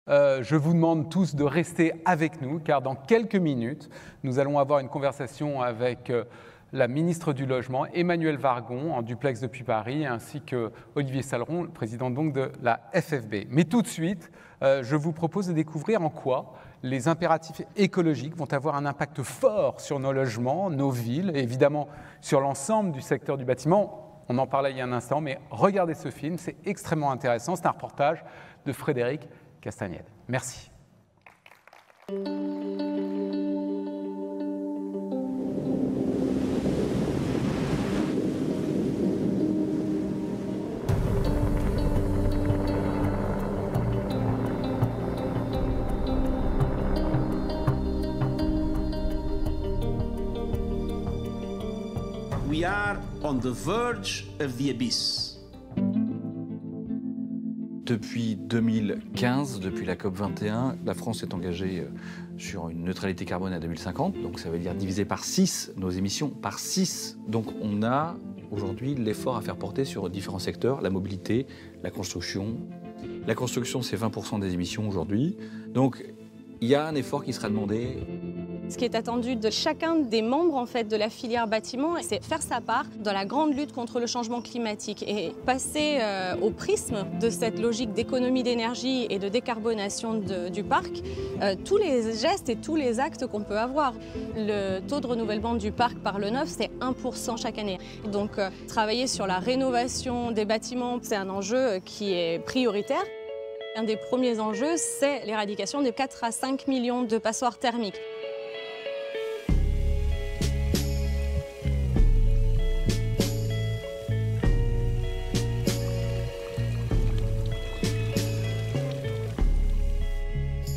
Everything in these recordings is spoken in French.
Je vous demande tous de rester avec nous, car dans quelques minutes, nous allons avoir une conversation avec la ministre du Logement, Emmanuelle Wargon, en duplex depuis Paris, ainsi que Olivier Saleron, le président donc de la FFB. Mais tout de suite, je vous propose de découvrir en quoi les impératifs écologiques vont avoir un impact fort sur nos logements, nos villes, et évidemment sur l'ensemble du secteur du bâtiment. On en parlait il y a un instant, mais regardez ce film, c'est extrêmement intéressant. C'est un reportage de Frédéric Castagnède. Merci. We are on the verge of the abyss. Depuis 2015, depuis la COP21, la France est engagée sur une neutralité carbone à 2050. Donc ça veut dire diviser par 6 nos émissions, par 6. Donc on a aujourd'hui l'effort à faire porter sur différents secteurs, la mobilité, la construction. La construction, c'est 20% des émissions aujourd'hui. Donc il y a un effort qui sera demandé. Ce qui est attendu de chacun des membres en fait, de la filière bâtiment, c'est faire sa part dans la grande lutte contre le changement climatique et passer au prisme de cette logique d'économie d'énergie et de décarbonation du parc, tous les gestes et tous les actes qu'on peut avoir. Le taux de renouvellement du parc par le neuf, c'est 1% chaque année. Donc travailler sur la rénovation des bâtiments, c'est un enjeu qui est prioritaire. Un des premiers enjeux, c'est l'éradication de 4 à 5 millions de passoires thermiques.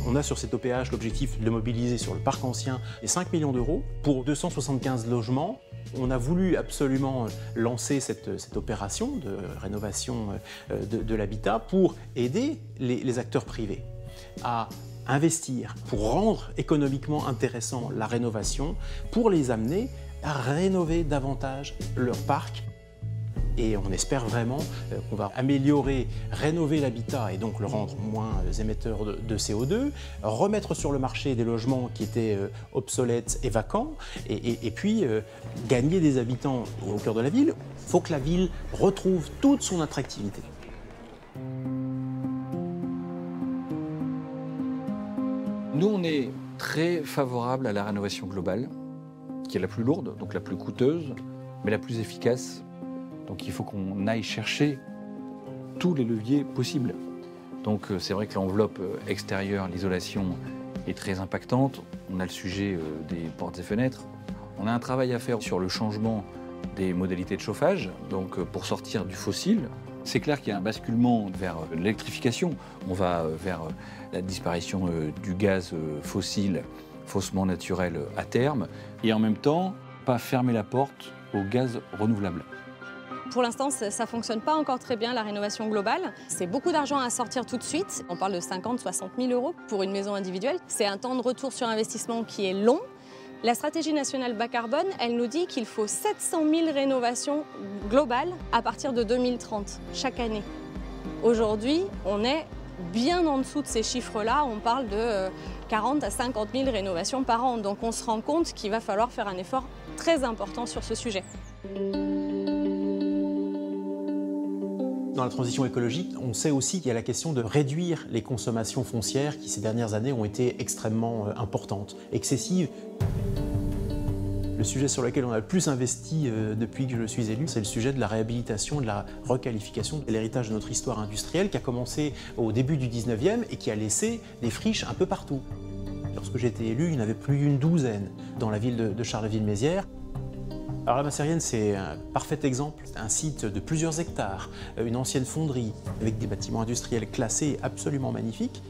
On a sur cet OPH l'objectif de mobiliser sur le parc ancien les 5 millions d'euros pour 275 logements. On a voulu absolument lancer cette opération de rénovation de l'habitat pour aider les acteurs privés à investir, pour rendre économiquement intéressant la rénovation, pour les amener à rénover davantage leur parc. Et on espère vraiment qu'on va améliorer, rénover l'habitat et donc le rendre moins émetteur de CO2, remettre sur le marché des logements qui étaient obsolètes et vacants, et puis gagner des habitants au cœur de la ville. Il faut que la ville retrouve toute son attractivité. Nous, on est très favorable à la rénovation globale, qui est la plus lourde, donc la plus coûteuse, mais la plus efficace. Donc il faut qu'on aille chercher tous les leviers possibles. Donc c'est vrai que l'enveloppe extérieure, l'isolation est très impactante. On a le sujet des portes et fenêtres. On a un travail à faire sur le changement des modalités de chauffage, donc pour sortir du fossile. C'est clair qu'il y a un basculement vers l'électrification. On va vers la disparition du gaz fossile, faussement naturel à terme, et en même temps, pas fermer la porte au gaz renouvelable. Pour l'instant, ça ne fonctionne pas encore très bien, la rénovation globale. C'est beaucoup d'argent à sortir tout de suite. On parle de 50 000 à 60 000 euros pour une maison individuelle. C'est un temps de retour sur investissement qui est long. La stratégie nationale bas carbone, elle nous dit qu'il faut 700 000 rénovations globales à partir de 2030, chaque année. Aujourd'hui, on est bien en dessous de ces chiffres-là. On parle de 40 à 50 000 rénovations par an. Donc on se rend compte qu'il va falloir faire un effort très important sur ce sujet. Dans la transition écologique, on sait aussi qu'il y a la question de réduire les consommations foncières qui, ces dernières années, ont été extrêmement importantes, excessives. Le sujet sur lequel on a le plus investi depuis que je suis élu, c'est le sujet de la réhabilitation, de la requalification de l'héritage de notre histoire industrielle qui a commencé au début du 19e et qui a laissé des friches un peu partout. Lorsque j'ai été élu, il n'y en avait plus d'une douzaine dans la ville de Charleville-Mézières. Alors la Macérienne, c'est un parfait exemple, un site de plusieurs hectares, une ancienne fonderie avec des bâtiments industriels classés absolument magnifiques.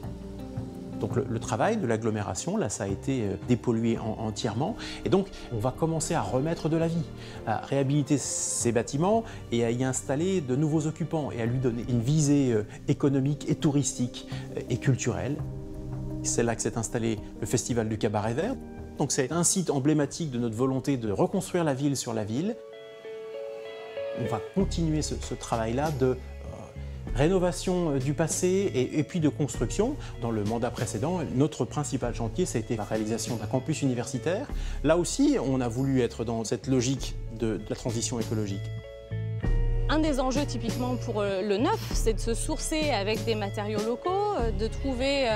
Donc le travail de l'agglomération, là, ça a été dépollué entièrement. Et donc, on va commencer à remettre de la vie, à réhabiliter ces bâtiments et à y installer de nouveaux occupants et à lui donner une visée économique et touristique et culturelle. C'est là que s'est installé le Festival du Cabaret Vert. Donc c'est un site emblématique de notre volonté de reconstruire la ville sur la ville. On va continuer ce travail-là de Rénovation du passé et puis de construction. Dans le mandat précédent, notre principal chantier, ça a été la réalisation d'un campus universitaire. Là aussi, on a voulu être dans cette logique de la transition écologique. Un des enjeux typiquement pour le neuf, c'est de se sourcer avec des matériaux locaux, de trouver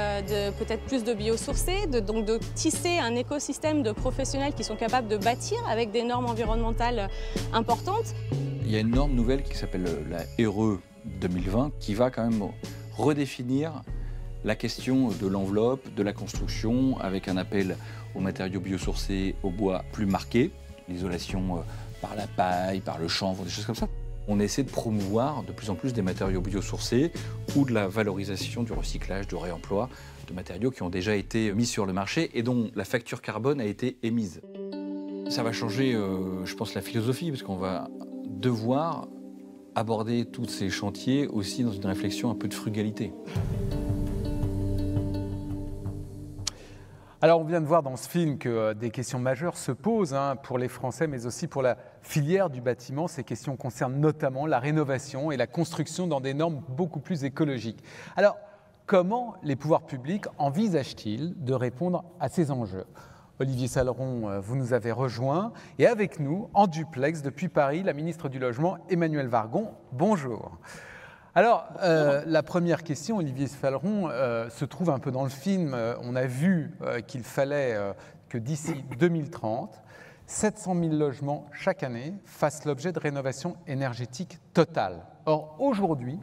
peut-être plus de biosourcés, donc de tisser un écosystème de professionnels qui sont capables de bâtir avec des normes environnementales importantes. Il y a une norme nouvelle qui s'appelle la RE 2020 qui va quand même redéfinir la question de l'enveloppe, de la construction, avec un appel aux matériaux biosourcés, au bois plus marqué, l'isolation par la paille, par le chanvre, des choses comme ça. On essaie de promouvoir de plus en plus des matériaux biosourcés ou de la valorisation, du recyclage, du réemploi de matériaux qui ont déjà été mis sur le marché et dont la facture carbone a été émise. Ça va changer, je pense, la philosophie, parce qu'on va devoir aborder tous ces chantiers aussi dans une réflexion un peu de frugalité. Alors on vient de voir dans ce film que des questions majeures se posent pour les Français, mais aussi pour la filière du bâtiment. Ces questions concernent notamment la rénovation et la construction dans des normes beaucoup plus écologiques. Alors comment les pouvoirs publics envisagent-ils de répondre à ces enjeux ? Olivier Salleron, vous nous avez rejoint et avec nous, en duplex depuis Paris, la ministre du Logement, Emmanuelle Wargon. Bonjour. Alors, la première question, Olivier Salleron, se trouve un peu dans le film. On a vu qu'il fallait que d'ici 2030, 700 000 logements chaque année fassent l'objet de rénovation énergétique totale. Or, aujourd'hui,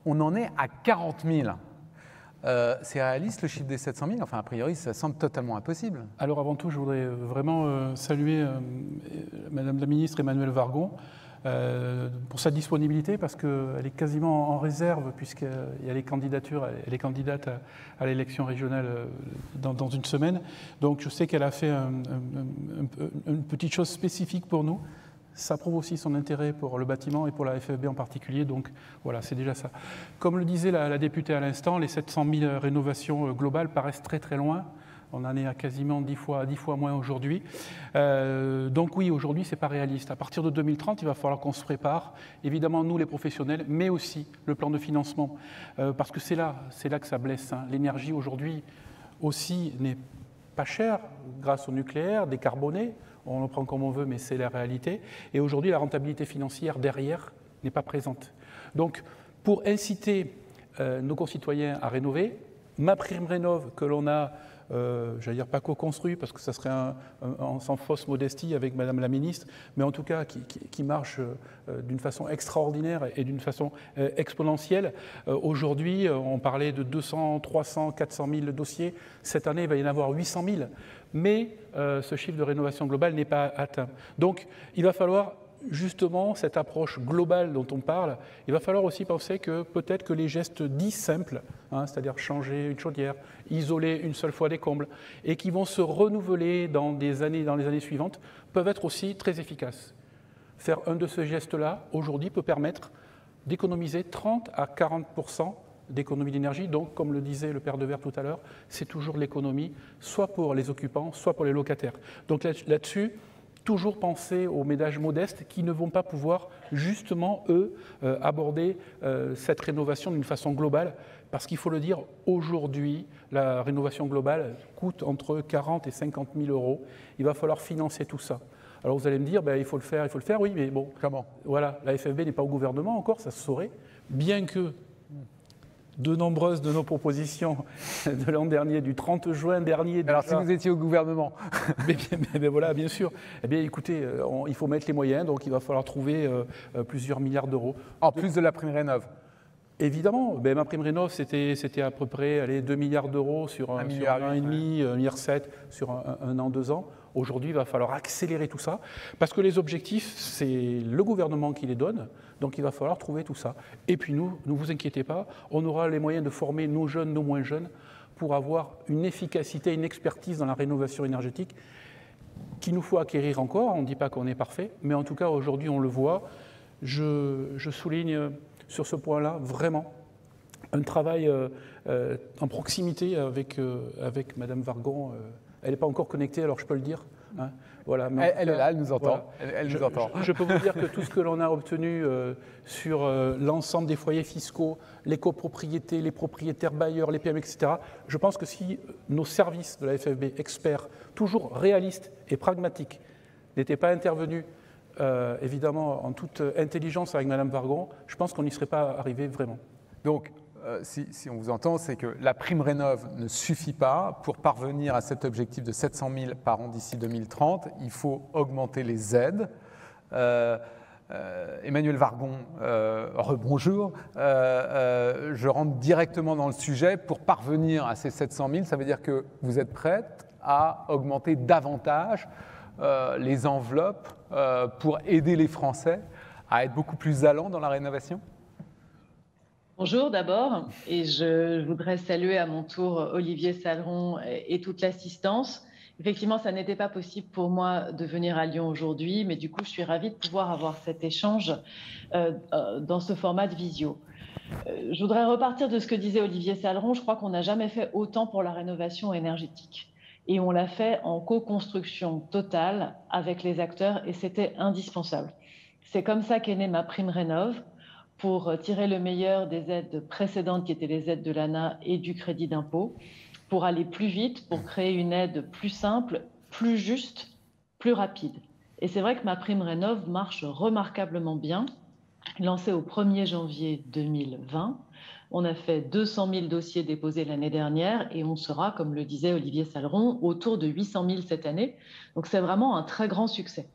on en est à 40 000. C'est réaliste le chiffre des 700 000 ? Enfin, a priori, ça semble totalement impossible. Alors, avant tout, je voudrais vraiment saluer Madame la ministre Emmanuelle Wargon pour sa disponibilité, parce qu'elle est quasiment en réserve, puisqu'il y a les candidatures, elle est candidate à l'élection régionale dans une semaine. Donc, je sais qu'elle a fait une petite chose spécifique pour nous. Ça prouve aussi son intérêt pour le bâtiment et pour la FFB en particulier, donc voilà, c'est déjà ça. Comme le disait la députée à l'instant, les 700 000 rénovations globales paraissent très très loin. On en est à quasiment 10 fois moins aujourd'hui. Donc oui, aujourd'hui, ce n'est pas réaliste. À partir de 2030, il va falloir qu'on se prépare. Évidemment, nous, les professionnels, mais aussi le plan de financement. Parce que c'est là que ça blesse. L'énergie, aujourd'hui, aussi, n'est pas chère grâce au nucléaire, décarboné. On le prend comme on veut, mais c'est la réalité. Et aujourd'hui, la rentabilité financière derrière n'est pas présente. Donc, pour inciter nos concitoyens à rénover, MaPrimeRénov', que l'on a, j'allais dire pas co-construit, parce que ça serait sans fausse modestie avec Madame la Ministre, mais en tout cas qui marche d'une façon extraordinaire et d'une façon exponentielle. Aujourd'hui, on parlait de 200, 300, 400 000 dossiers. Cette année, il va y en avoir 800 000. Mais ce chiffre de rénovation globale n'est pas atteint. Donc, il va falloir justement cette approche globale dont on parle. Il va falloir aussi penser que peut-être que les gestes dits simples, c'est-à-dire changer une chaudière, isoler une seule fois des combles, et qui vont se renouveler dans les années suivantes, peuvent être aussi très efficaces. Faire un de ces gestes-là, aujourd'hui, peut permettre d'économiser 30 à 40% d'économie d'énergie. Donc, comme le disait le père Devers tout à l'heure, c'est toujours l'économie, soit pour les occupants, soit pour les locataires. Donc là-dessus, toujours penser aux ménages modestes qui ne vont pas pouvoir, justement, eux, aborder cette rénovation d'une façon globale. Parce qu'il faut le dire, aujourd'hui, la rénovation globale coûte entre 40 et 50 000 euros. Il va falloir financer tout ça. Alors vous allez me dire, il faut le faire, oui, mais bon, comment ? Voilà, la FFB n'est pas au gouvernement encore, ça se saurait, bien que de nombreuses de nos propositions de l'an dernier, du 30 juin dernier... Alors si vous étiez au gouvernement mais voilà, bien sûr. Eh bien écoutez, il faut mettre les moyens, donc il va falloir trouver plusieurs milliards d'euros. En plus de la prime rénov'. Évidemment, MaPrimeRénov', c'était à peu près 2 milliards d'euros sur un an et demi, 1,7 milliard sur un an, 2 ans. Aujourd'hui, il va falloir accélérer tout ça, parce que les objectifs, c'est le gouvernement qui les donne, donc il va falloir trouver tout ça. Et puis nous, ne vous inquiétez pas, on aura les moyens de former nos jeunes, nos moins jeunes, pour avoir une efficacité, une expertise dans la rénovation énergétique qu'il nous faut acquérir encore. On ne dit pas qu'on est parfait, mais en tout cas, aujourd'hui, on le voit. Je souligne sur ce point-là, vraiment, un travail en proximité avec Madame Wargon. Elle n'est pas encore connectée, alors je peux le dire. hein. Voilà, elle est là, elle nous entend. Voilà. Elle nous entend. Je peux vous dire que tout ce que l'on a obtenu sur l'ensemble des foyers fiscaux, les copropriétés, les propriétaires bailleurs, les PME, etc., je pense que si nos services de la FFB, experts, toujours réalistes et pragmatiques, n'étaient pas intervenus, évidemment, en toute intelligence avec Mme Wargon, je pense qu'on n'y serait pas arrivé vraiment. Donc, si on vous entend, c'est que la prime rénov ne suffit pas. Pour parvenir à cet objectif de 700 000 par an d'ici 2030, il faut augmenter les aides. Emmanuel Wargon, rebonjour. Je rentre directement dans le sujet. Pour parvenir à ces 700 000, ça veut dire que vous êtes prête à augmenter davantage les enveloppes pour aider les Français à être beaucoup plus allants dans la rénovation ? Bonjour d'abord, et je voudrais saluer à mon tour Olivier Saleron et toute l'assistance. Effectivement, ça n'était pas possible pour moi de venir à Lyon aujourd'hui, mais du coup, je suis ravie de pouvoir avoir cet échange dans ce format de visio. Je voudrais repartir de ce que disait Olivier Saleron. Je crois qu'on n'a jamais fait autant pour la rénovation énergétique. Et on l'a fait en co-construction totale avec les acteurs, et c'était indispensable. C'est comme ça qu'est née ma prime rénov', pour tirer le meilleur des aides précédentes qui étaient les aides de l'ANA et du crédit d'impôt, pour aller plus vite, pour créer une aide plus simple, plus juste, plus rapide. Et c'est vrai que ma prime rénov' marche remarquablement bien. Lancée au 1er janvier 2020, on a fait 200 000 dossiers déposés l'année dernière et on sera, comme le disait Olivier Saleron, autour de 800 000 cette année. Donc c'est vraiment un très grand succès.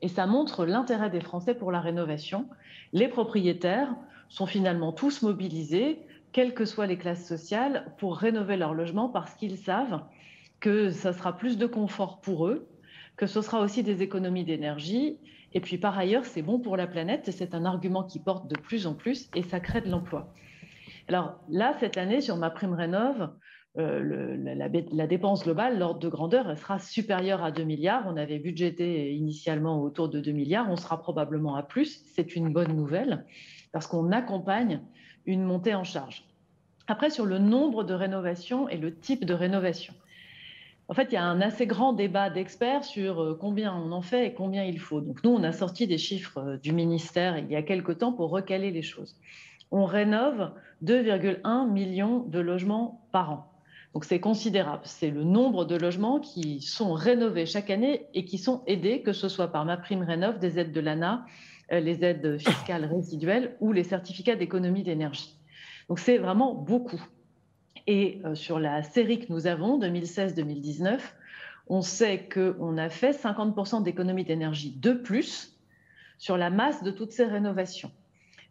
Et ça montre l'intérêt des Français pour la rénovation. Les propriétaires sont finalement tous mobilisés, quelles que soient les classes sociales, pour rénover leur logement parce qu'ils savent que ça sera plus de confort pour eux, que ce sera aussi des économies d'énergie. Et puis par ailleurs, c'est bon pour la planète et c'est un argument qui porte de plus en plus et ça crée de l'emploi. Alors là, cette année, sur ma prime rénov', la dépense globale, l'ordre de grandeur, elle sera supérieure à 2 milliards. On avait budgété initialement autour de 2 milliards. On sera probablement à plus. C'est une bonne nouvelle parce qu'on accompagne une montée en charge. Après, sur le nombre de rénovations et le type de rénovation. En fait, il y a un assez grand débat d'experts sur combien on en fait et combien il faut. Donc nous, on a sorti des chiffres du ministère il y a quelque temps pour recaler les choses. On rénove 2,1 millions de logements par an. Donc c'est considérable, c'est le nombre de logements qui sont rénovés chaque année et qui sont aidés, que ce soit par ma prime rénov', des aides de l'ANA, les aides fiscales résiduelles ou les certificats d'économie d'énergie. Donc c'est vraiment beaucoup. Et sur la série que nous avons, 2016-2019, on sait qu'on a fait 50% d'économie d'énergie de plus sur la masse de toutes ces rénovations.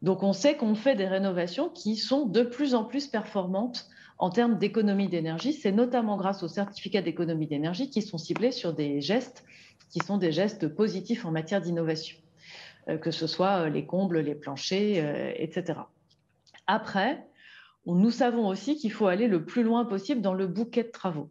Donc on sait qu'on fait des rénovations qui sont de plus en plus performantes en termes d'économie d'énergie. C'est notamment grâce aux certificats d'économie d'énergie qui sont ciblés sur des gestes qui sont des gestes positifs en matière d'innovation, que ce soit les combles, les planchers, etc. Après, nous savons aussi qu'il faut aller le plus loin possible dans le bouquet de travaux.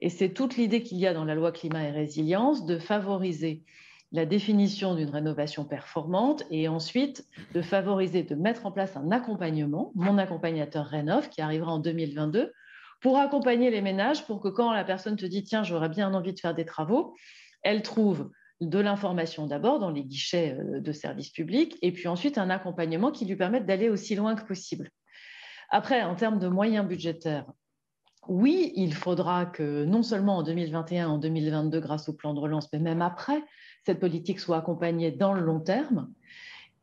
Et c'est toute l'idée qu'il y a dans la loi climat et résilience de favoriser la définition d'une rénovation performante et ensuite de favoriser, de mettre en place un accompagnement, mon accompagnateur Rénov, qui arrivera en 2022, pour accompagner les ménages pour que quand la personne te dit « tiens, j'aurais bien envie de faire des travaux », elle trouve de l'information d'abord dans les guichets de services publics et puis ensuite un accompagnement qui lui permette d'aller aussi loin que possible. Après, en termes de moyens budgétaires, oui, il faudra que non seulement en 2021, en 2022, grâce au plan de relance, mais même après, cette politique soit accompagnée dans le long terme.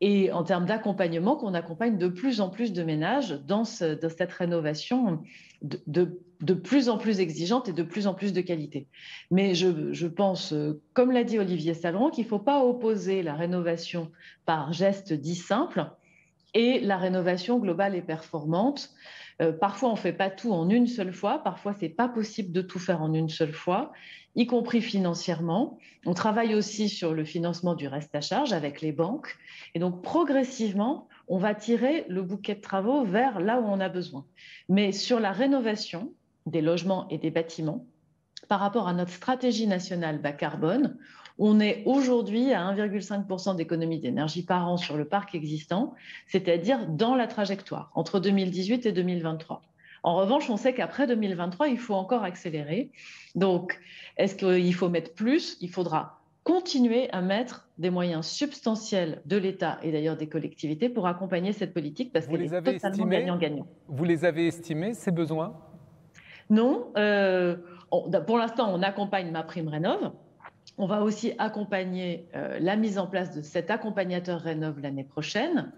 Et en termes d'accompagnement, qu'on accompagne de plus en plus de ménages dans cette rénovation de plus en plus exigeante et de plus en plus de qualité. Mais je pense, comme l'a dit Olivier Saleron, qu'il ne faut pas opposer la rénovation par geste dit simple et la rénovation globale et performante. Parfois, on ne fait pas tout en une seule fois. Parfois, ce n'est pas possible de tout faire en une seule fois, y compris financièrement. On travaille aussi sur le financement du reste à charge avec les banques. Et donc, progressivement, on va tirer le bouquet de travaux vers là où on a besoin. Mais sur la rénovation des logements et des bâtiments, par rapport à notre stratégie nationale bas carbone, on est aujourd'hui à 1,5% d'économie d'énergie par an sur le parc existant, c'est-à-dire dans la trajectoire, entre 2018 et 2023. En revanche, on sait qu'après 2023, il faut encore accélérer. Donc, est-ce qu'il faut mettre plus? Il faudra continuer à mettre des moyens substantiels de l'État et d'ailleurs des collectivités pour accompagner cette politique parce qu'elle est totalement gagnant-gagnant. Vous les avez estimés, ces besoins? Non. Pour l'instant, on accompagne MaPrimeRénov'. On va aussi accompagner la mise en place de cet accompagnateur Rénov' l'année prochaine.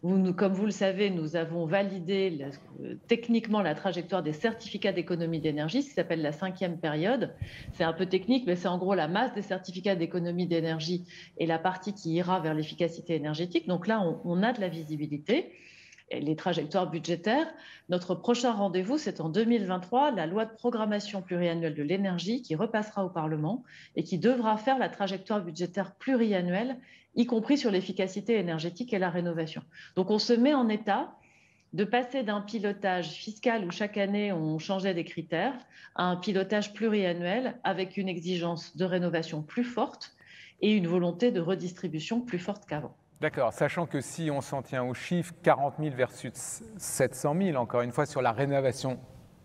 Comme vous le savez, nous avons validé techniquement la trajectoire des certificats d'économie d'énergie, ce qui s'appelle la 5e période. C'est un peu technique, mais c'est en gros la masse des certificats d'économie d'énergie et la partie qui ira vers l'efficacité énergétique. Donc là, on a de la visibilité. Les trajectoires budgétaires. Notre prochain rendez-vous, c'est en 2023, la loi de programmation pluriannuelle de l'énergie qui repassera au Parlement et qui devra faire la trajectoire budgétaire pluriannuelle, y compris sur l'efficacité énergétique et la rénovation. Donc on se met en état de passer d'un pilotage fiscal où chaque année on changeait des critères à un pilotage pluriannuel avec une exigence de rénovation plus forte et une volonté de redistribution plus forte qu'avant. D'accord, sachant que si on s'en tient aux chiffres, 40 000 versus 700 000, encore une fois, sur la rénovation,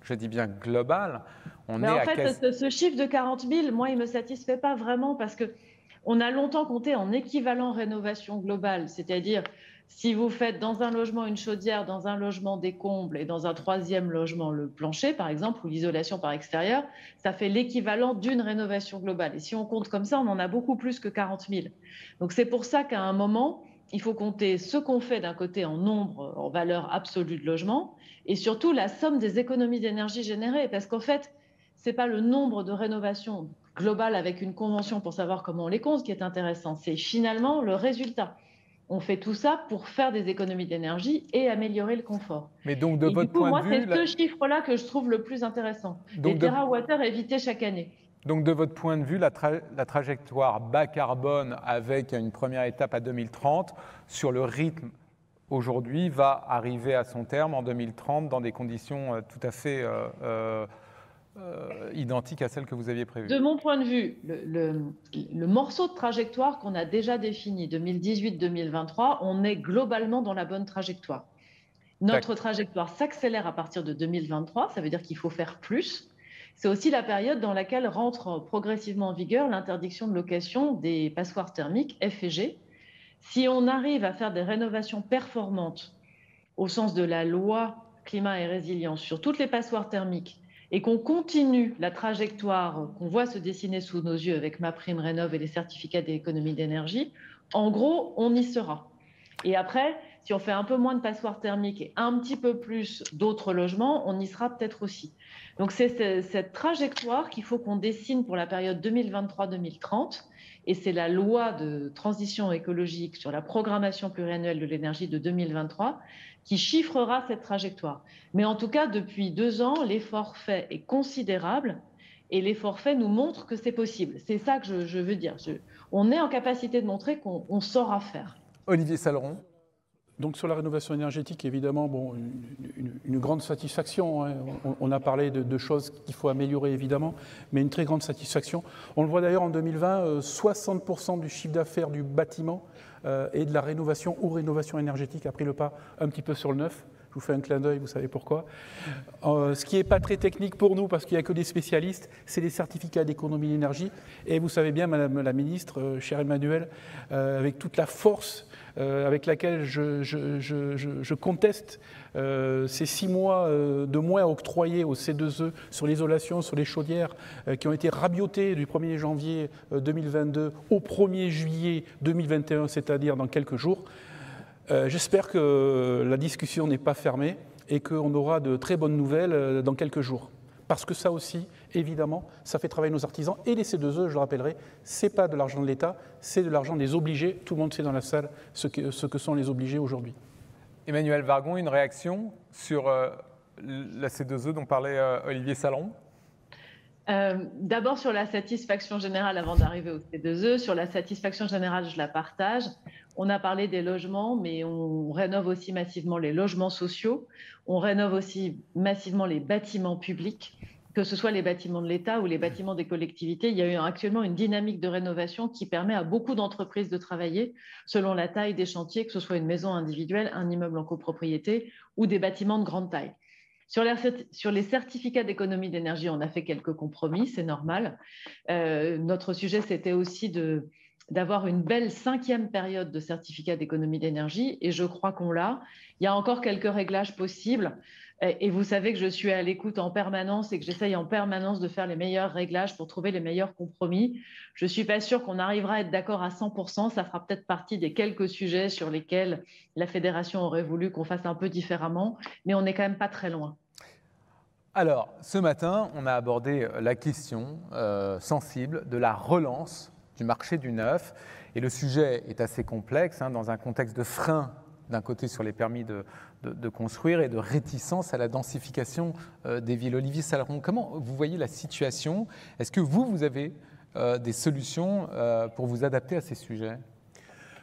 je dis bien globale, on est à... En fait, ce chiffre de 40 000, moi, il ne me satisfait pas vraiment parce qu'on a longtemps compté en équivalent rénovation globale, c'est-à-dire si vous faites dans un logement une chaudière, dans un logement des combles et dans un 3e logement le plancher, par exemple, ou l'isolation par extérieur, ça fait l'équivalent d'une rénovation globale. Et si on compte comme ça, on en a beaucoup plus que 40 000. Donc c'est pour ça qu'à un moment, il faut compter ce qu'on fait d'un côté en nombre, en valeur absolue de logement, et surtout la somme des économies d'énergie générées. Parce qu'en fait, ce n'est pas le nombre de rénovations globales avec une convention pour savoir comment on les compte qui est intéressant, c'est finalement le résultat. On fait tout ça pour faire des économies d'énergie et améliorer le confort. Mais donc, de votre point de vue... Moi, c'est ce chiffre-là que je trouve le plus intéressant. Les TWh évités chaque année. Donc, de votre point de vue, la trajectoire bas carbone avec une première étape à 2030, sur le rythme aujourd'hui, va arriver à son terme en 2030 dans des conditions tout à fait identiques à celles que vous aviez prévues. De mon point de vue, le morceau de trajectoire qu'on a déjà défini, 2018-2023, on est globalement dans la bonne trajectoire. Notre trajectoire s'accélère à partir de 2023, ça veut dire qu'il faut faire plus. C'est aussi la période dans laquelle rentre progressivement en vigueur l'interdiction de location des passoires thermiques F et G. Si on arrive à faire des rénovations performantes au sens de la loi climat et résilience sur toutes les passoires thermiques et qu'on continue la trajectoire qu'on voit se dessiner sous nos yeux avec MaPrimeRénov' et les certificats d'économie d'énergie, en gros, on y sera. Et après, si on fait un peu moins de passoires thermiques et un petit peu plus d'autres logements, on y sera peut-être aussi. Donc c'est cette trajectoire qu'il faut qu'on dessine pour la période 2023-2030 et c'est la loi de transition écologique sur la programmation pluriannuelle de l'énergie de 2023 qui chiffrera cette trajectoire. Mais en tout cas, depuis 2 ans, l'effort fait est considérable et l'effort fait nous montre que c'est possible. C'est ça que je veux dire. On est en capacité de montrer qu'on saura faire. Olivier Saleron. Donc sur la rénovation énergétique, évidemment, bon, une grande satisfaction. Hein. On a parlé de choses qu'il faut améliorer, évidemment, mais une très grande satisfaction. On le voit d'ailleurs en 2020, 60% du chiffre d'affaires du bâtiment et de la rénovation ou rénovation énergétique a pris le pas un petit peu sur le neuf. Je vous fais un clin d'œil, vous savez pourquoi. Ce qui n'est pas très technique pour nous, parce qu'il n'y a que des spécialistes, c'est les certificats d'économie d'énergie. Et vous savez bien, Madame la Ministre, cher Emmanuel, avec toute la force avec laquelle je conteste ces 6 mois de moins octroyés au C2E sur l'isolation, sur les chaudières, qui ont été rabiotés du 1er janvier 2022 au 1er juillet 2021, c'est-à-dire dans quelques jours. J'espère que la discussion n'est pas fermée et qu'on aura de très bonnes nouvelles dans quelques jours. Parce que ça aussi, évidemment, ça fait travailler nos artisans. Et les C2E, je le rappellerai, ce n'est pas de l'argent de l'État, c'est de l'argent des obligés. Tout le monde sait dans la salle ce que sont les obligés aujourd'hui. Emmanuel Vargon, une réaction sur la C2E dont parlait Olivier Saleron? D'abord sur la satisfaction générale avant d'arriver au C2E. Sur la satisfaction générale, je la partage. On a parlé des logements, mais on rénove aussi massivement les logements sociaux. On rénove aussi massivement les bâtiments publics, que ce soit les bâtiments de l'État ou les bâtiments des collectivités. Il y a eu actuellement une dynamique de rénovation qui permet à beaucoup d'entreprises de travailler selon la taille des chantiers, que ce soit une maison individuelle, un immeuble en copropriété ou des bâtiments de grande taille. Sur les certificats d'économie d'énergie, on a fait quelques compromis, c'est normal. Notre sujet, c'était aussi d'avoir une belle 5e période de certificats d'économie d'énergie, et je crois qu'on l'a. Il y a encore quelques réglages possibles, et vous savez que je suis à l'écoute en permanence et que j'essaye en permanence de faire les meilleurs réglages pour trouver les meilleurs compromis. Je ne suis pas sûre qu'on arrivera à être d'accord à 100%, ça fera peut-être partie des quelques sujets sur lesquels la fédération aurait voulu qu'on fasse un peu différemment, mais on n'est quand même pas très loin. Alors, ce matin, on a abordé la question sensible de la relance du marché du neuf. Et le sujet est assez complexe, dans un contexte de frein, d'un côté sur les permis de construire et de réticence à la densification des villes. Olivier Saleron, comment vous voyez la situation? Est-ce que vous avez des solutions pour vous adapter à ces sujets?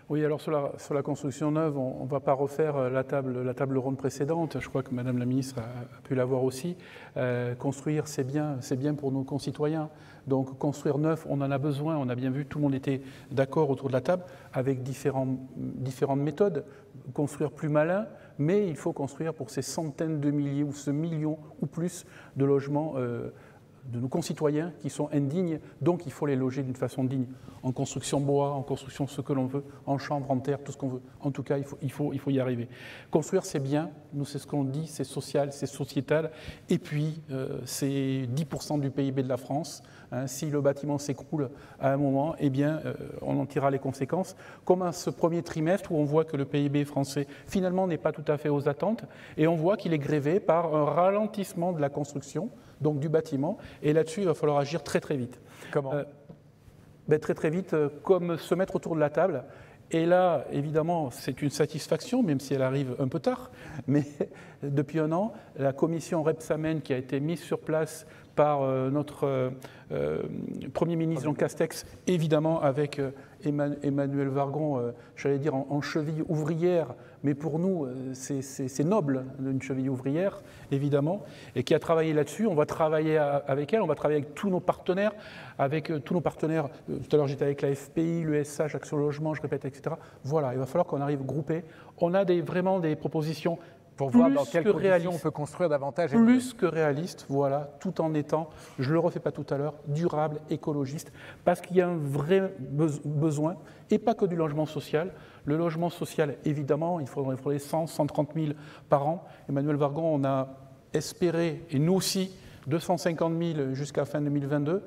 Oui, alors sur la construction neuve, on ne va pas refaire la table ronde précédente. Je crois que Madame la Ministre a pu la voir aussi. Construire, c'est bien pour nos concitoyens. Donc construire neuf, on en a besoin. On a bien vu, tout le monde était d'accord autour de la table avec différentes méthodes. Construire plus malin, mais il faut construire pour ces centaines de milliers ou ce million ou plus de logements de nos concitoyens qui sont indignes, donc il faut les loger d'une façon digne, en construction bois, en construction ce que l'on veut, en chambre, en terre, tout ce qu'on veut. En tout cas, il faut y arriver. Construire, c'est bien, nous c'est ce qu'on dit, c'est social, c'est sociétal, et puis c'est 10% du PIB de la France. Si le bâtiment s'écroule à un moment, eh bien, on en tirera les conséquences. Comme à ce premier trimestre où on voit que le PIB français, finalement, n'est pas tout à fait aux attentes, et on voit qu'il est grévé par un ralentissement de la construction, donc du bâtiment, et là-dessus, il va falloir agir très très vite. Comment très vite, comme se mettre autour de la table. Et là, évidemment, c'est une satisfaction, même si elle arrive un peu tard, mais depuis un an, la commission Rebsamen qui a été mise sur place par notre Premier ministre Jean Castex, évidemment avec Emmanuel Vargon, j'allais dire en cheville ouvrière, mais pour nous, c'est noble, une cheville ouvrière, évidemment, et qui a travaillé là-dessus. On va travailler avec elle, on va travailler avec tous nos partenaires. Tout à l'heure j'étais avec la FPI, l'ESH, Action Logement, je répète, etc. Voilà, il va falloir qu'on arrive groupé. On a vraiment des propositions pour voir dans quelles conditions on peut construire davantage. Plus que réaliste, voilà, tout en étant, je ne le refais pas tout à l'heure, durable, écologiste, parce qu'il y a un vrai besoin, et pas que du logement social. Le logement social, évidemment, il faudrait 100, 130 000 par an. Emmanuel Vargon, on a espéré, et nous aussi, 250 000 jusqu'à fin 2022.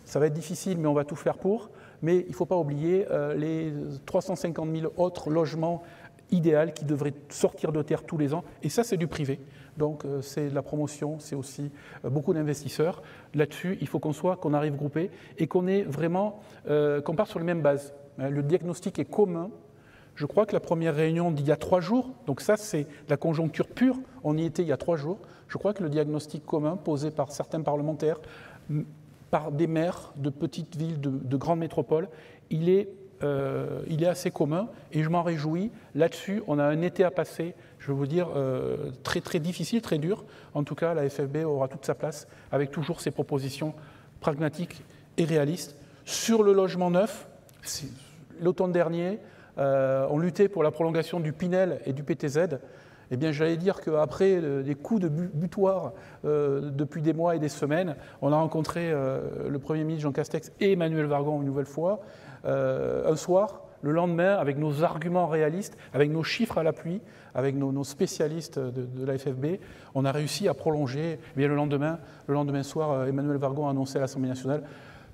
Ça va être difficile, mais on va tout faire pour. Mais il ne faut pas oublier les 350 000 autres logements idéal qui devrait sortir de terre tous les ans, et ça c'est du privé, donc c'est de la promotion, c'est aussi beaucoup d'investisseurs. Là-dessus, il faut qu'on arrive groupé et qu'on ait vraiment, qu'on parte sur les mêmes bases. Le diagnostic est commun. Je crois que la première réunion d'il y a 3 jours, donc ça c'est la conjoncture pure, on y était il y a 3 jours, je crois que le diagnostic commun posé par certains parlementaires, par des maires de petites villes, de grandes métropoles, il est assez commun et je m'en réjouis. Là-dessus, on a un été à passer, je veux vous dire, très, très difficile, très dur. En tout cas, la FFB aura toute sa place avec toujours ses propositions pragmatiques et réalistes. Sur le logement neuf, l'automne dernier, on luttait pour la prolongation du Pinel et du PTZ. Eh bien, j'allais dire qu'après des coups de butoir depuis des mois et des semaines, on a rencontré le Premier ministre Jean Castex et Emmanuel Vargon une nouvelle fois, un soir, le lendemain, avec nos arguments réalistes, avec nos chiffres à l'appui, avec nos spécialistes de la FFB, on a réussi à prolonger. Eh bien, le lendemain soir, Emmanuel Vargon a annoncé à l'Assemblée nationale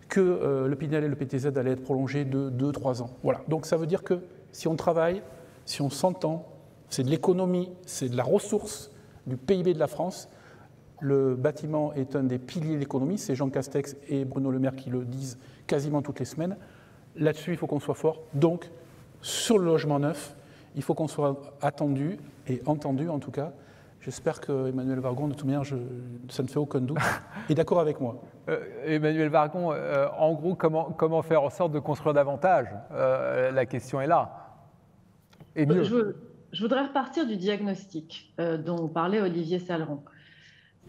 que le Pinel et le PTZ allaient être prolongés de 2-3 ans. Voilà. Donc ça veut dire que si on travaille, si on s'entend, c'est de l'économie, c'est de la ressource, du PIB de la France. Le bâtiment est un des piliers de l'économie, c'est Jean Castex et Bruno Le Maire qui le disent quasiment toutes les semaines. Là-dessus, il faut qu'on soit fort. Donc, sur le logement neuf, il faut qu'on soit attendu et entendu en tout cas. J'espère que Emmanuel Vargon, de toute manière, ça ne fait aucun doute, est d'accord avec moi. Emmanuel Vargon, en gros, comment faire en sorte de construire davantage? La question est là. Et mieux. Je voudrais repartir du diagnostic dont parlait Olivier Saleron.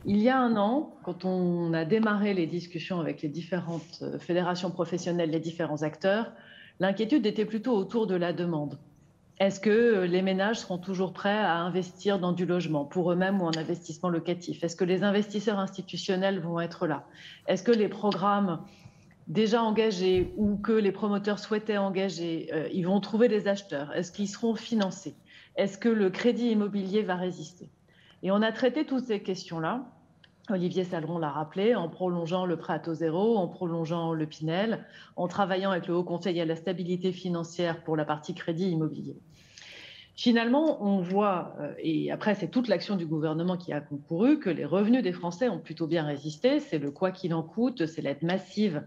Il y a un an, quand on a démarré les discussions avec les différentes fédérations professionnelles, les différents acteurs, l'inquiétude était plutôt autour de la demande. Est-ce que les ménages seront toujours prêts à investir dans du logement pour eux-mêmes ou en investissement locatif? Est-ce que les investisseurs institutionnels vont être là? Est-ce que les programmes déjà engagés ou que les promoteurs souhaitaient engager, ils vont trouver des acheteurs? Est-ce qu'ils seront financés? Est-ce que le crédit immobilier va résister? Et on a traité toutes ces questions-là. Olivier Salleron l'a rappelé, en prolongeant le prêt à taux zéro, en prolongeant le Pinel, en travaillant avec le Haut Conseil à la stabilité financière pour la partie crédit immobilier. Finalement, on voit, et après c'est toute l'action du gouvernement qui a concouru, que les revenus des Français ont plutôt bien résisté. C'est le quoi qu'il en coûte, c'est l'aide massive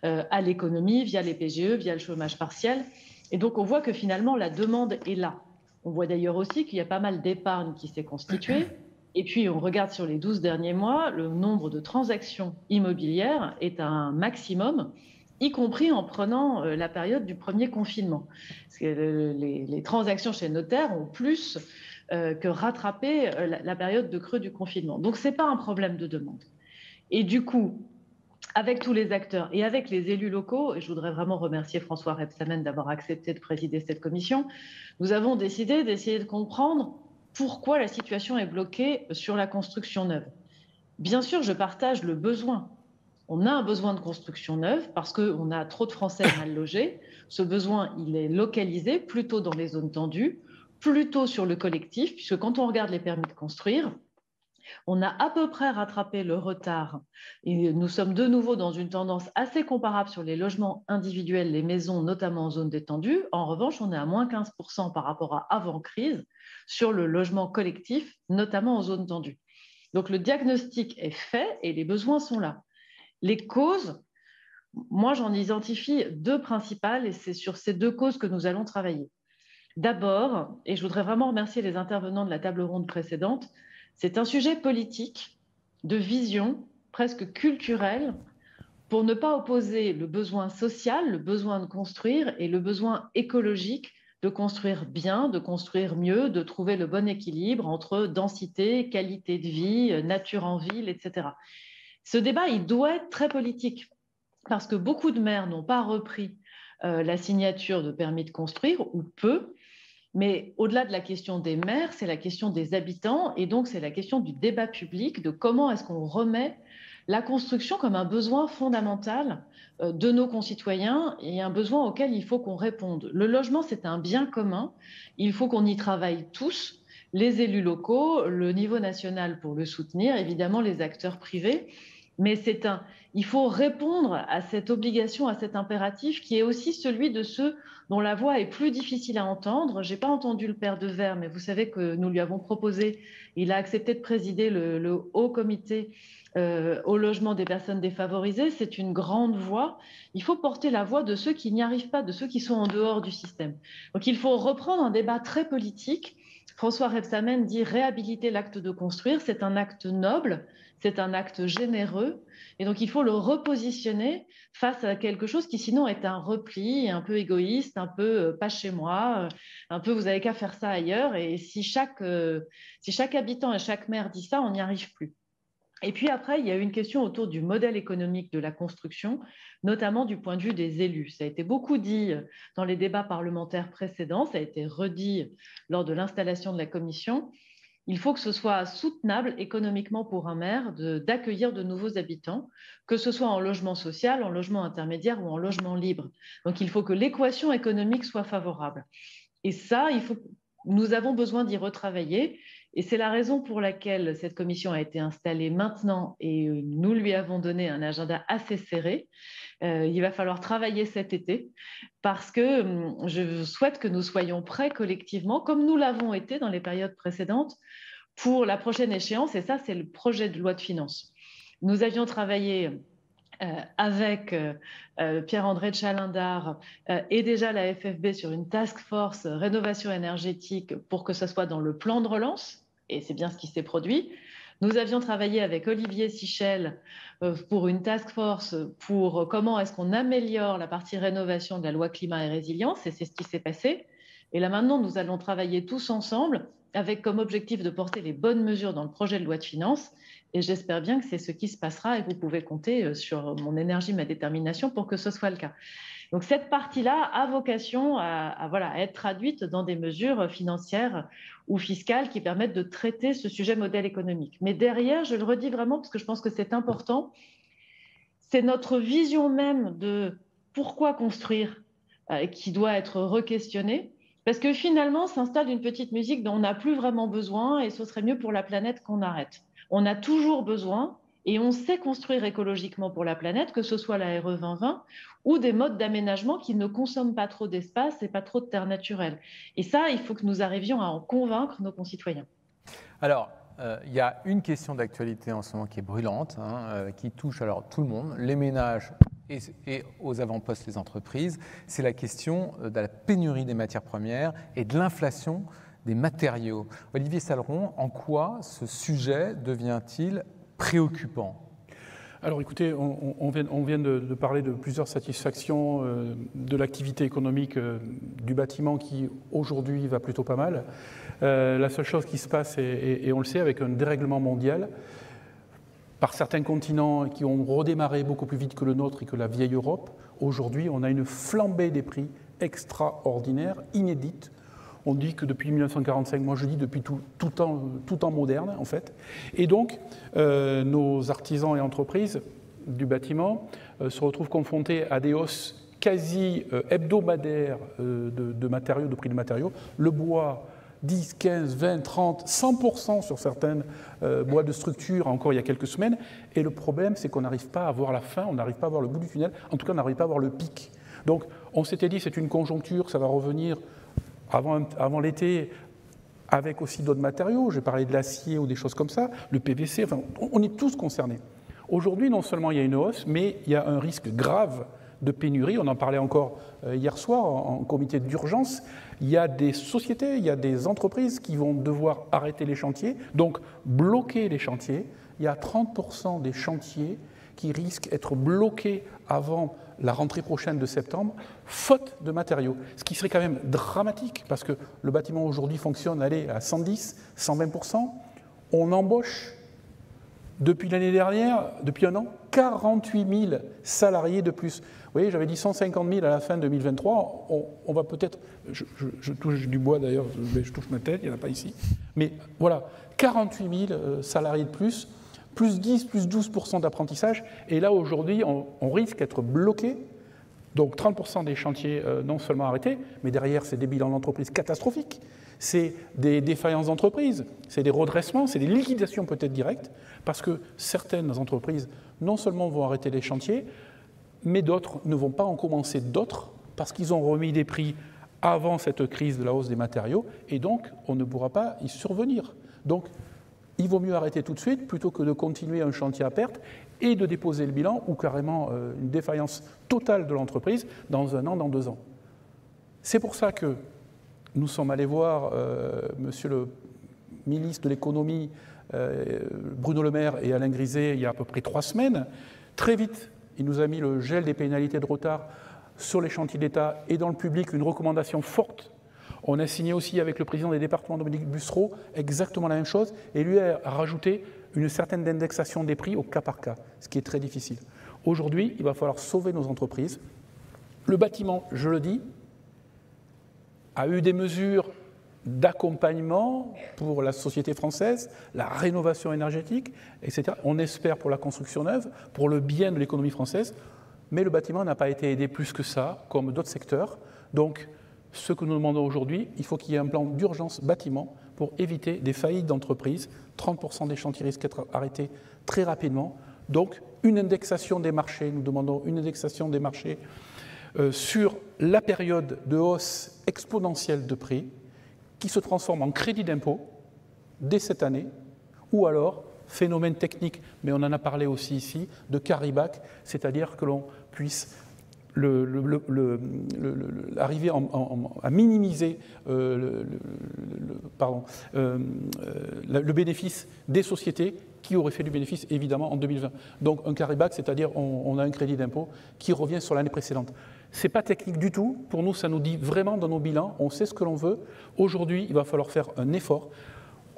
à l'économie via les PGE, via le chômage partiel. Et donc on voit que finalement la demande est là. On voit d'ailleurs aussi qu'il y a pas mal d'épargne qui s'est constituée. Et puis, on regarde sur les 12 derniers mois, le nombre de transactions immobilières est à un maximum, y compris en prenant la période du premier confinement. Parce que les transactions chez notaire ont plus que rattrapé la période de creux du confinement. Donc, ce n'est pas un problème de demande. Et du coup, avec tous les acteurs et avec les élus locaux, et je voudrais vraiment remercier François Rebsamen d'avoir accepté de présider cette commission, nous avons décidé d'essayer de comprendre pourquoi la situation est bloquée sur la construction neuve. Bien sûr, je partage le besoin. On a un besoin de construction neuve parce qu'on a trop de Français mal logés. Ce besoin, il est localisé plutôt dans les zones tendues, plutôt sur le collectif, puisque quand on regarde les permis de construire, on a à peu près rattrapé le retard et nous sommes de nouveau dans une tendance assez comparable sur les logements individuels, les maisons, notamment en zone détendue. En revanche, on est à moins 15% par rapport à avant-crise sur le logement collectif, notamment en zone tendue. Donc le diagnostic est fait et les besoins sont là. Les causes, moi j'en identifie deux principales et c'est sur ces deux causes que nous allons travailler. D'abord, et je voudrais vraiment remercier les intervenants de la table ronde précédente, c'est un sujet politique, de vision, presque culturelle, pour ne pas opposer le besoin social, le besoin de construire et le besoin écologique de construire bien, de construire mieux, de trouver le bon équilibre entre densité, qualité de vie, nature en ville, etc. Ce débat, il doit être très politique parce que beaucoup de maires n'ont pas repris la signature de permis de construire ou peu. Mais au-delà de la question des maires, c'est la question des habitants et donc c'est la question du débat public, de comment est-ce qu'on remet la construction comme un besoin fondamental de nos concitoyens et un besoin auquel il faut qu'on réponde. Le logement, c'est un bien commun, il faut qu'on y travaille tous, les élus locaux, le niveau national pour le soutenir, évidemment les acteurs privés. Mais il faut répondre à cette obligation, à cet impératif qui est aussi celui de ceux dont la voix est plus difficile à entendre. Je n'ai pas entendu le père de Verre, mais vous savez que nous lui avons proposé, il a accepté de présider le haut comité au logement des personnes défavorisées. C'est une grande voix. Il faut porter la voix de ceux qui n'y arrivent pas, de ceux qui sont en dehors du système. Donc il faut reprendre un débat très politique. François Rebsamen dit réhabiliter l'acte de construire, c'est un acte noble, c'est un acte généreux, et donc il faut le repositionner face à quelque chose qui sinon est un repli, un peu égoïste, un peu pas chez moi, un peu vous n'avez qu'à faire ça ailleurs, et si chaque habitant et chaque maire dit ça, on n'y arrive plus. Et puis après, il y a une question autour du modèle économique de la construction, notamment du point de vue des élus. Ça a été beaucoup dit dans les débats parlementaires précédents, ça a été redit lors de l'installation de la commission. Il faut que ce soit soutenable économiquement pour un maire d'accueillir de nouveaux habitants, que ce soit en logement social, en logement intermédiaire ou en logement libre. Donc il faut que l'équation économique soit favorable. Et ça, nous avons besoin d'y retravailler. Et c'est la raison pour laquelle cette commission a été installée maintenant et nous lui avons donné un agenda assez serré. Il va falloir travailler cet été parce que je souhaite que nous soyons prêts collectivement, comme nous l'avons été dans les périodes précédentes, pour la prochaine échéance. Et ça, c'est le projet de loi de finances. Nous avions travaillé avec Pierre-André de Chalindar et déjà la FFB sur une task force rénovation énergétique pour que ce soit dans le plan de relance, et c'est bien ce qui s'est produit. Nous avions travaillé avec Olivier Sichel pour une task force pour comment est-ce qu'on améliore la partie rénovation de la loi climat et résilience, et c'est ce qui s'est passé. Et là maintenant, nous allons travailler tous ensemble avec comme objectif de porter les bonnes mesures dans le projet de loi de finances. Et j'espère bien que c'est ce qui se passera et vous pouvez compter sur mon énergie, ma détermination pour que ce soit le cas. Donc cette partie-là a vocation à être traduite dans des mesures financières ou fiscales qui permettent de traiter ce sujet modèle économique. Mais derrière, je le redis vraiment parce que je pense que c'est important, c'est notre vision même de pourquoi construire qui doit être re-questionnée. Parce que finalement, s'installe une petite musique dont on n'a plus vraiment besoin et ce serait mieux pour la planète qu'on arrête. On a toujours besoin et on sait construire écologiquement pour la planète, que ce soit la RE 2020 ou des modes d'aménagement qui ne consomment pas trop d'espace et pas trop de terre naturelle. Et ça, il faut que nous arrivions à en convaincre nos concitoyens. Alors, il y a une question d'actualité en ce moment qui est brûlante, qui touche alors tout le monde, les ménages et aux avant-postes les entreprises. C'est la question de la pénurie des matières premières et de l'inflation des matériaux. Olivier Salleron, en quoi ce sujet devient-il préoccupant ? Alors écoutez, on vient de parler de plusieurs satisfactions de l'activité économique du bâtiment qui aujourd'hui va plutôt pas mal. La seule chose qui se passe, et on le sait, avec un dérèglement mondial, par certains continents qui ont redémarré beaucoup plus vite que le nôtre et que la vieille Europe, aujourd'hui on a une flambée des prix extraordinaire, inédite. On dit que depuis 1945, moi je dis depuis tout temps moderne en fait. Et donc nos artisans et entreprises du bâtiment se retrouvent confrontés à des hausses quasi hebdomadaires de matériaux, de prix de matériaux. Le bois, 10, 15, 20, 30, 100% sur certaines bois de structure encore il y a quelques semaines. Et le problème, c'est qu'on n'arrive pas à voir la fin, on n'arrive pas à voir le bout du tunnel, en tout cas on n'arrive pas à voir le pic. Donc on s'était dit c'est une conjoncture, ça va revenir avant l'été, avec aussi d'autres matériaux, j'ai parlé de l'acier ou des choses comme ça, le PVC, enfin, on est tous concernés. Aujourd'hui, non seulement il y a une hausse, mais il y a un risque grave de pénurie, on en parlait encore hier soir en comité d'urgence, il y a des sociétés, il y a des entreprises qui vont devoir arrêter les chantiers, donc bloquer les chantiers. Il y a 30% des chantiers qui risquent d'être bloqués avant la rentrée prochaine de septembre, faute de matériaux. Ce qui serait quand même dramatique, parce que le bâtiment aujourd'hui fonctionne à 110, 120%. On embauche, depuis l'année dernière, depuis un an, 48 000 salariés de plus. Vous voyez, j'avais dit 150 000 à la fin 2023. On va peut-être... Je touche du bois d'ailleurs, je touche ma tête, il n'y en a pas ici. Mais voilà, 48 000 salariés de plus 10, plus 12% d'apprentissage. Et là, aujourd'hui, on risque d'être bloqué. Donc 30% des chantiers non seulement arrêtés, mais derrière, c'est des bilans d'entreprise catastrophiques. C'est des défaillances d'entreprise, c'est des redressements, c'est des liquidations peut-être directes, parce que certaines entreprises, non seulement vont arrêter les chantiers, mais d'autres ne vont pas en commencer d'autres, parce qu'ils ont remis des prix avant cette crise de la hausse des matériaux, et donc on ne pourra pas y survenir. Donc, il vaut mieux arrêter tout de suite plutôt que de continuer un chantier à perte et de déposer le bilan ou carrément une défaillance totale de l'entreprise dans 1 an, dans 2 ans. C'est pour ça que nous sommes allés voir monsieur le ministre de l'économie, Bruno Le Maire et Alain Griset, il y a à peu près 3 semaines. Très vite, il nous a mis le gel des pénalités de retard sur les chantiers d'État et dans le public, une recommandation forte. On a signé aussi avec le président des départements, Dominique Bussereau, exactement la même chose, et lui a rajouté une certaine indexation des prix au cas par cas, ce qui est très difficile. Aujourd'hui, il va falloir sauver nos entreprises. Le bâtiment, je le dis, a eu des mesures d'accompagnement pour la société française, la rénovation énergétique, etc. On espère pour la construction neuve, pour le bien de l'économie française, mais le bâtiment n'a pas été aidé plus que ça, comme d'autres secteurs. Donc, ce que nous demandons aujourd'hui, il faut qu'il y ait un plan d'urgence bâtiment pour éviter des faillites d'entreprises. 30% des chantiers risquent d'être arrêtés très rapidement. Donc, une indexation des marchés, nous demandons une indexation des marchés sur la période de hausse exponentielle de prix qui se transforme en crédit d'impôt dès cette année, ou alors, phénomène technique, mais on en a parlé aussi ici, de carry-back, c'est-à-dire que l'on puisse arriver à minimiser le bénéfice des sociétés qui auraient fait du bénéfice évidemment en 2020. Donc un carry-back, c'est-à-dire on a un crédit d'impôt qui revient sur l'année précédente. Ce n'est pas technique du tout, pour nous ça nous dit vraiment dans nos bilans, on sait ce que l'on veut. Aujourd'hui, il va falloir faire un effort.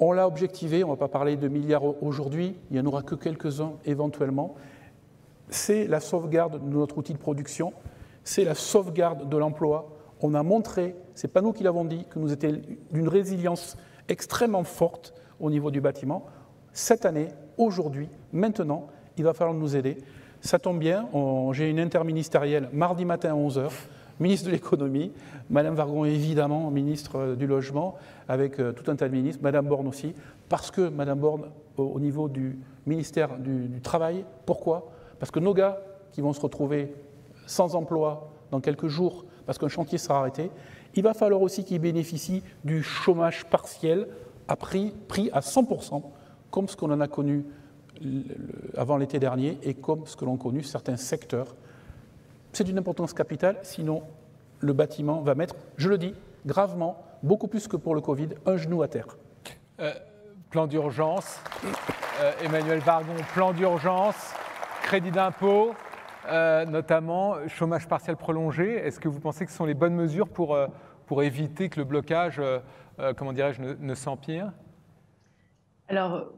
On l'a objectivé, on ne va pas parler de milliards aujourd'hui, il n'y en aura que quelques-uns éventuellement. C'est la sauvegarde de notre outil de production, c'est la sauvegarde de l'emploi. On a montré, ce n'est pas nous qui l'avons dit, que nous étions d'une résilience extrêmement forte au niveau du bâtiment. Cette année, aujourd'hui, maintenant, il va falloir nous aider. Ça tombe bien, j'ai une interministérielle mardi matin à 11h, ministre de l'économie, Madame Wargon évidemment, ministre du logement, avec tout un tas de ministres, Madame Borne aussi, parce que Madame Borne, au niveau du ministère du Travail, pourquoi? Parce que nos gars qui vont se retrouver sans emploi dans quelques jours, parce qu'un chantier sera arrêté, il va falloir aussi qu'ils bénéficient du chômage partiel à pris à 100%, comme ce qu'on en a connu avant l'été dernier et comme ce que l'ont connu certains secteurs. C'est d'une importance capitale, sinon le bâtiment va mettre, je le dis, gravement, beaucoup plus que pour le Covid, un genou à terre. Plan d'urgence, Emmanuel Wargon, plan d'urgence, crédit d'impôt, notamment chômage partiel prolongé. Est-ce que vous pensez que ce sont les bonnes mesures pour éviter que le blocage, comment dirais-je, ne s'empire? Alors,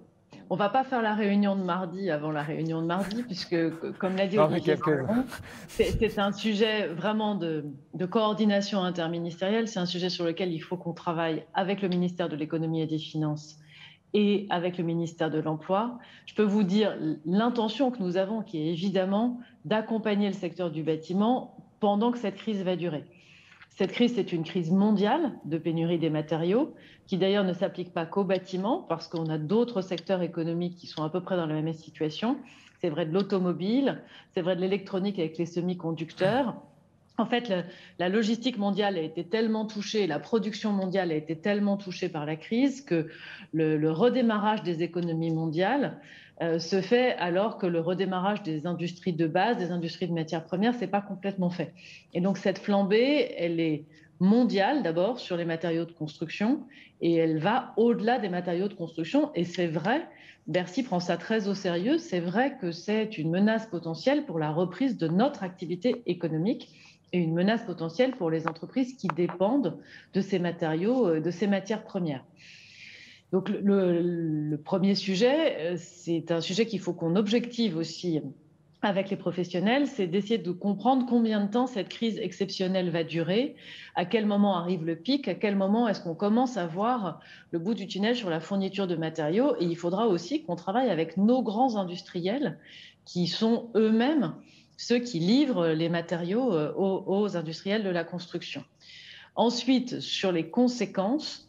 on ne va pas faire la réunion de mardi avant la réunion de mardi, puisque, comme l'a dit Olivier, c'est un sujet vraiment de coordination interministérielle. C'est un sujet sur lequel il faut qu'on travaille avec le ministère de l'économie et des finances et avec le ministère de l'Emploi. Je peux vous dire l'intention que nous avons, qui est évidemment d'accompagner le secteur du bâtiment pendant que cette crise va durer. Cette crise, c'est une crise mondiale de pénurie des matériaux, qui d'ailleurs ne s'applique pas qu'au bâtiment, parce qu'on a d'autres secteurs économiques qui sont à peu près dans la même situation. C'est vrai de l'automobile, c'est vrai de l'électronique avec les semi-conducteurs. En fait, la logistique mondiale a été tellement touchée, la production mondiale a été tellement touchée par la crise que le redémarrage des économies mondiales se fait alors que le redémarrage des industries de base, des industries de matières premières, c'est pas complètement fait. Et donc cette flambée, elle est mondiale d'abord sur les matériaux de construction et elle va au-delà des matériaux de construction. Et c'est vrai, Bercy prend ça très au sérieux, c'est vrai que c'est une menace potentielle pour la reprise de notre activité économique et une menace potentielle pour les entreprises qui dépendent de ces matériaux, de ces matières premières. Donc le premier sujet, c'est un sujet qu'il faut qu'on objective aussi avec les professionnels, c'est d'essayer de comprendre combien de temps cette crise exceptionnelle va durer, à quel moment arrive le pic, à quel moment est-ce qu'on commence à voir le bout du tunnel sur la fourniture de matériaux. Et il faudra aussi qu'on travaille avec nos grands industriels qui sont eux-mêmes ceux qui livrent les matériaux aux industriels de la construction. Ensuite, sur les conséquences,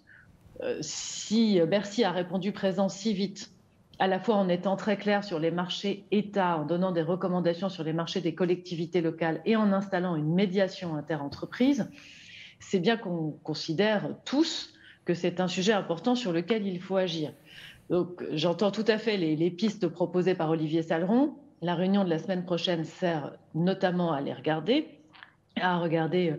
si Bercy a répondu présent si vite, à la fois en étant très clair sur les marchés État, en donnant des recommandations sur les marchés des collectivités locales et en installant une médiation interentreprises, c'est bien qu'on considère tous que c'est un sujet important sur lequel il faut agir. Donc, j'entends tout à fait les pistes proposées par Olivier Saleron. La réunion de la semaine prochaine sert notamment à les regarder, à regarder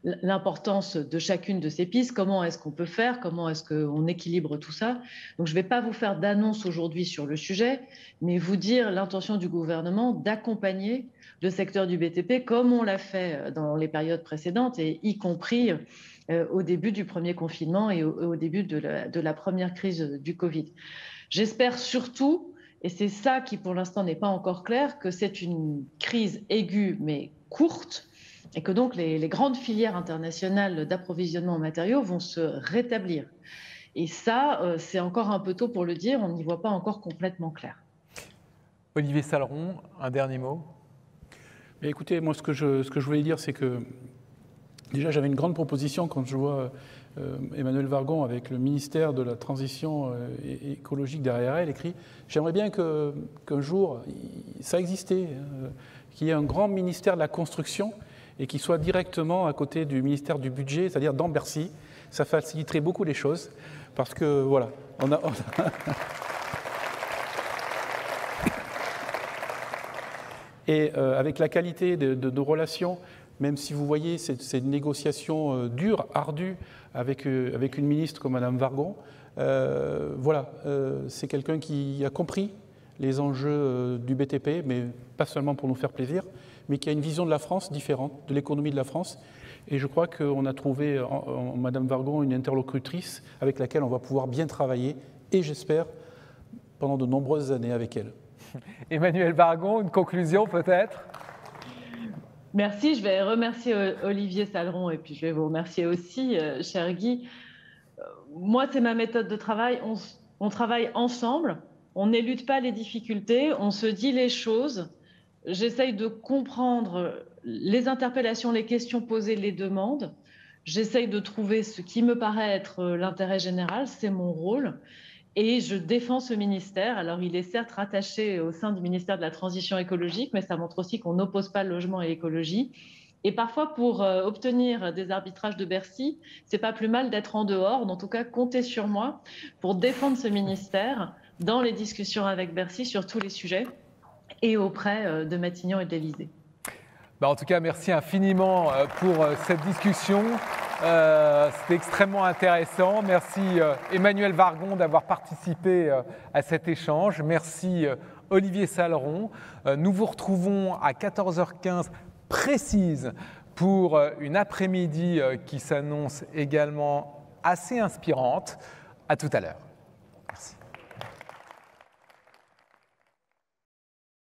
l'importance de chacune de ces pistes, comment est-ce qu'on peut faire, comment est-ce qu'on équilibre tout ça. Donc je ne vais pas vous faire d'annonce aujourd'hui sur le sujet, mais vous dire l'intention du gouvernement d'accompagner le secteur du BTP comme on l'a fait dans les périodes précédentes, et y compris au début du premier confinement et au début de la première crise du Covid. J'espère surtout, et c'est ça qui pour l'instant n'est pas encore clair, que c'est une crise aiguë mais courte, et que donc les grandes filières internationales d'approvisionnement en matériaux vont se rétablir. Et ça, c'est encore un peu tôt pour le dire, on n'y voit pas encore complètement clair. Olivier Saleron, un dernier mot. Mais écoutez, moi ce que je voulais dire, c'est que déjà j'avais une grande proposition quand je vois Emmanuel Wargon avec le ministère de la Transition écologique derrière elle écrit « J'aimerais bien qu'un jour, ça existait, qu'il y ait un grand ministère de la construction » et qui soit directement à côté du ministère du Budget, c'est-à-dire dans Bercy. Ça faciliterait beaucoup les choses, parce que, voilà, on a... Et avec la qualité de nos relations, même si vous voyez, c'est une négociation dure, ardue, avec une ministre comme Madame Wargon, voilà, c'est quelqu'un qui a compris les enjeux du BTP, mais pas seulement pour nous faire plaisir, mais qui a une vision de la France différente, de l'économie de la France. Et je crois qu'on a trouvé en Madame Wargon une interlocutrice avec laquelle on va pouvoir bien travailler, et j'espère, pendant de nombreuses années avec elle. Emmanuel Wargon, une conclusion peut-être ? Merci, je vais remercier Olivier Saleron et puis je vais vous remercier aussi, cher Guy. Moi, c'est ma méthode de travail. On travaille ensemble, on n'élude pas les difficultés, on se dit les choses. J'essaye de comprendre les interpellations, les questions posées, les demandes. J'essaye de trouver ce qui me paraît être l'intérêt général, c'est mon rôle. Et je défends ce ministère. Alors, il est certes rattaché au sein du ministère de la Transition écologique, mais ça montre aussi qu'on n'oppose pas le logement et l'écologie. Et parfois, pour obtenir des arbitrages de Bercy, c'est pas plus mal d'être en dehors. En tout cas, comptez sur moi pour défendre ce ministère dans les discussions avec Bercy sur tous les sujets et auprès de Matignon et de l'Élysée. En tout cas, merci infiniment pour cette discussion. C'était extrêmement intéressant. Merci Emmanuelle Wargon d'avoir participé à cet échange. Merci Olivier Saleron. Nous vous retrouvons à 14h15 précise pour une après-midi qui s'annonce également assez inspirante. À tout à l'heure.